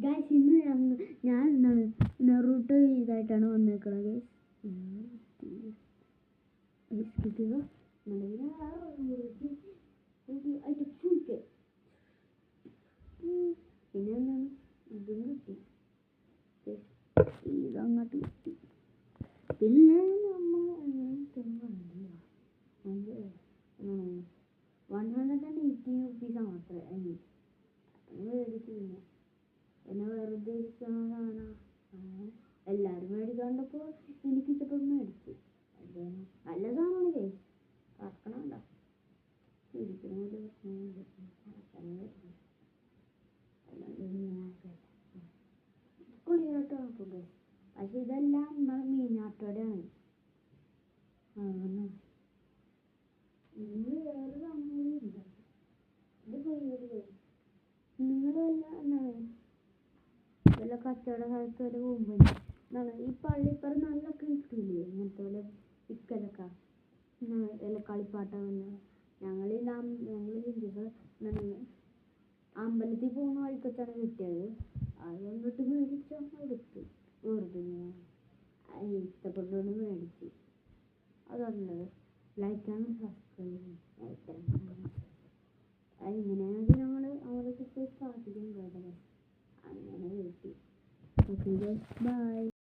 Guys ഇന്ന് ഞാൻ എന്താണ് നെറൂട്ടോ ഇതായിട്ടാണ് വന്നേക്കുന്നത് പിന്നെ എന്താണ് ഇതും കിട്ടി ഇതങ്ങോട്ട് കിട്ടി പിന്നെ നമ്മൾ 180 റുപ്പീസാ മാത്രമേ മേടിച്ചില്ല പിന്നെ വെറുതെ ഇരിക്കുന്നതാണ് എല്ലാവരും മേടിക്കാണ്ടപ്പോൾ എനിക്ക് ഇഷ്ടപ്പെട്ട മേടിച്ചു നല്ല സാധനമാണ് കേസ് കറക്കണണ്ട ഇരിക്കുന്നത് കുളിയാട്ടോ നോക്കുക പക്ഷെ ഇതെല്ലാം മീനാട്ടോടെയാണ് നിങ്ങൾ വേറെ സംഭവമില്ല ഇത് പോയി നിങ്ങളെല്ലാം വല്ല കച്ചവട സ്ഥലത്ത് വരെ പോകുമ്പോൾ ഈ പള്ളിപ്പുറം നല്ല കിട്ടില്ലേ ഇങ്ങനത്തെ പോലെ ചിക്കനൊക്കെ വല്ല കളിപ്പാട്ടമല്ല ഞങ്ങൾ ഹിന്ദുക്കൾ അമ്പലത്തിൽ പോകുന്ന വഴിക്കൊച്ചാണ് കിട്ടിയത് അത് വന്നിട്ട് മേടിച്ചു എടുത്തു വെറുതെ ഇഷ്ടപ്പെട്ടുകൊണ്ട് മേടിച്ചു അതുള്ളത് ലൈക്ക് ആണ് സബ്സ്ക്രൈബ് ഇങ്ങനെയാണെങ്കിൽ ഞങ്ങൾ അവരൊക്കെ പോയി പ്രാർത്ഥിക്കാൻ കേട്ടത് അങ്ങനെ കിട്ടി. Okay guys, bye.